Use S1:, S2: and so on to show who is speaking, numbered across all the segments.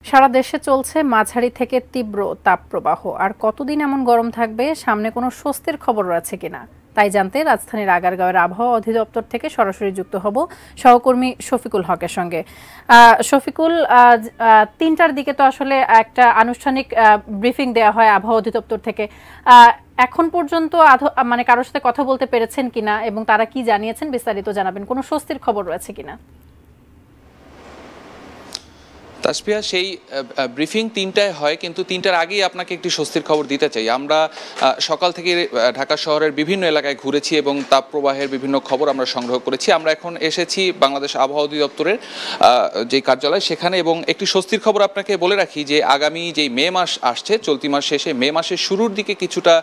S1: সারা দেশে চলছে মাঝারি থেকে তীব্র তাপপ্রবাহ। আর কতদিন এমন গরম থাকবে, সামনে কোনো স্বস্তির খবর রয়েছে কিনা তাই জানতে রাজধানীর আগারগাঁওয়ের আবহাওয়া অধিদপ্তর থেকে সরাসরি যুক্ত হব সহকর্মী শফিকুল হকের সঙ্গে। শফিকুল, ৩টার দিকে তো আসলে একটা আনুষ্ঠানিক ব্রিফিং দেওয়া হয় আবহাওয়া অধিদপ্তর থেকে। এখন পর্যন্ত মানে কারোর সাথে কথা বলতে পেরেছেন কিনা এবং তারা কি জানিয়েছেন বিস্তারিত জানাবেন। কোনো স্বস্তির খবর রয়েছে কিনা?
S2: তাসফিয়া, সেই ব্রিফিং ৩টায় হয়, কিন্তু ৩টার আগেই আপনাকে একটি স্বস্তির খবর দিতে চাই। আমরা সকাল থেকে ঢাকা শহরের বিভিন্ন এলাকায় ঘুরেছি এবং তাপপ্রবাহের বিভিন্ন খবর আমরা সংগ্রহ করেছি। আমরা এখন এসেছি বাংলাদেশ আবহাওয়া অধিদপ্তরের যে কার্যালয় সেখানে, এবং একটি স্বস্তির খবর আপনাকে বলে রাখি যে আগামী যেই মে মাস আসছে, চলতি মাস শেষে মে মাসের শুরুর দিকে কিছুটা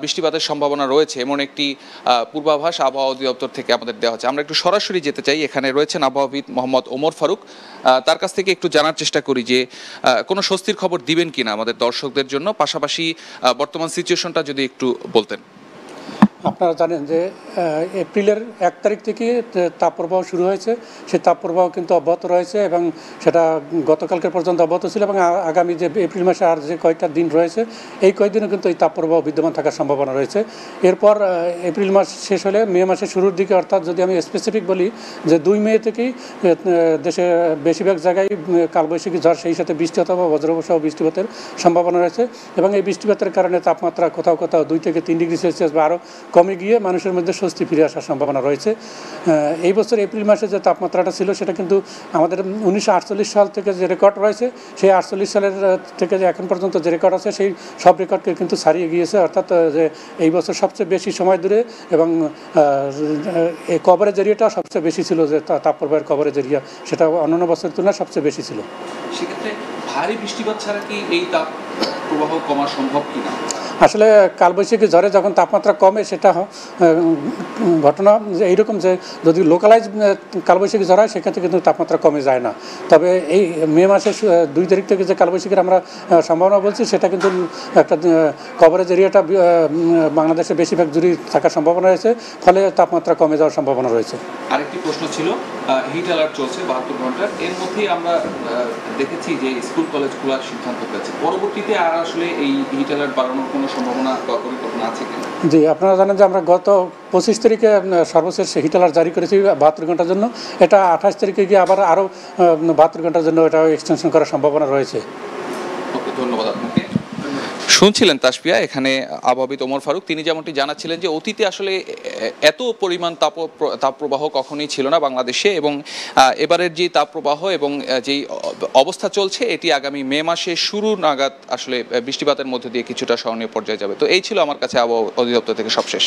S2: বৃষ্টিপাতের সম্ভাবনা রয়েছে এমন একটি পূর্বাভাস আবহাওয়া অধিদপ্তর থেকে আমাদের দেওয়া হচ্ছে। আমরা একটু সরাসরি যেতে চাই। এখানে রয়েছেন আবহাওয়াবিদ মোহাম্মদ ওমর ফারুক। তার কাছ থেকে একটু জানার চেষ্টা করি যে কোনো স্বস্তির খবর দিবেন কিনা আমাদের দর্শকদের জন্য, পাশাপাশি বর্তমান সিচুয়েশনটা যদি একটু বলতেন।
S3: আপনারা জানেন যে এপ্রিলের ১ তারিখ থেকে তাপপ্রবাহ শুরু হয়েছে। সেই তাপপ্রবাহ কিন্তু অব্যাহত রয়েছে এবং সেটা গতকালকের পর্যন্ত অব্যাহত ছিল, এবং আগামী যে এপ্রিল মাসে আর যে কয়েকটা দিন রয়েছে এই কয়েকদিনও কিন্তু এই তাপপ্রবাহ বিদ্যমান থাকার সম্ভাবনা রয়েছে। এরপর এপ্রিল মাস শেষ হলে মে মাসের শুরুর দিকে, অর্থাৎ যদি আমি স্পেসিফিক বলি যে ২ মে থেকেই দেশে বেশিরভাগ জায়গায় কালবৈশাখী ঝড়, সেই সাথে বৃষ্টি অথবা বজ্রসহ বৃষ্টিপাতের সম্ভাবনা রয়েছে, এবং এই বৃষ্টিপাতের কারণে তাপমাত্রা কোথাও কোথাও ২ থেকে ৩ ডিগ্রি সেলসিয়াস বা আরও কমে গিয়ে মানুষের মধ্যে স্বস্তি ফিরে আসার সম্ভাবনা রয়েছে। এই বছর এপ্রিল মাসে যে তাপমাত্রাটা ছিল সেটা কিন্তু আমাদের ১৯৪৮ সাল থেকে যে রেকর্ড রয়েছে, সেই ৪৮ সালের থেকে যে এখন পর্যন্ত যে রেকর্ড আছে সেই সব রেকর্ডকে কিন্তু ছাড়িয়ে গিয়েছে। অর্থাৎ যে এই বছর সবচেয়ে বেশি সময় ধরে এবং এই কভারেজ এরিয়াটাও সবচেয়ে বেশি ছিল, যে তাপপ্রবাহের কভারেজ এরিয়া সেটা অন্যান্য বছরের তুলনায় সবচেয়ে বেশি ছিল।
S2: সেক্ষেত্রে ভারী বৃষ্টিপাত ছাড়া কি এই তাপ প্রবাহ কমা সম্ভব কিনা?
S3: আসলে কালবৈশাখী ঝড়ে যখন তাপমাত্রা কমে সেটা ঘটনা এইরকম যে যদি লোকালাইজ কালবৈশাখী ঝড় হয় সেক্ষেত্রে কিন্তু তাপমাত্রা কমে যায় না। তবে এই মে মাসের ২ তারিখ থেকে যে কালবৈশাখীর আমরা সম্ভাবনা বলছি সেটা কিন্তু একটা কভারেজ এরিয়াটা বাংলাদেশে বেশিরভাগ জুড়ে থাকার সম্ভাবনা রয়েছে, ফলে তাপমাত্রা কমে যাওয়ার সম্ভাবনা রয়েছে।
S2: আরেকটি প্রশ্ন ছিল, হিট অ্যালার্ট চলছে ৭২ ঘন্টার, এর মধ্যেই আমরা দেখেছি যে স্কুল কলেজ খোলার সিদ্ধান্ত হয়েছে। পরবর্তীতে আর আসলে এই হিট অ্যালার্ট বাড়ানোর কোনো সম্ভাবনা বা পরিকল্পনা আছে কিনা?
S3: জি, আপনারা জানেন যে আমরা গত ২৫ তারিখে সর্বশেষ হিট অ্যালার্ট জারি করেছি ৭২ ঘন্টার জন্য। এটা ২৮ তারিখে গিয়ে আবার আরও ৭২ ঘন্টার জন্য এটা এক্সটেনশন করার সম্ভাবনা রয়েছে।
S2: ওকে, ধন্যবাদ আপনাকে। শুনছিলেন তাসফিয়া, এখানে আবহাওয়াবিদ ওমর ফারুক। তিনি যেমনটি জানাচ্ছিলেন যে অতীতে আসলে এত পরিমাণ তাপপ্রবাহ কখনোই ছিল না বাংলাদেশে, এবং এবারের যে তাপপ্রবাহ এবং যেই অবস্থা চলছে এটি আগামী মে মাসে শুরু নাগাদ আসলে বৃষ্টিপাতের মধ্যে দিয়ে কিছুটা সহনীয় পর্যায়ে যাবে। তো এই ছিল আমার কাছে আবহাওয়া অধিদপ্তর থেকে সবশেষ।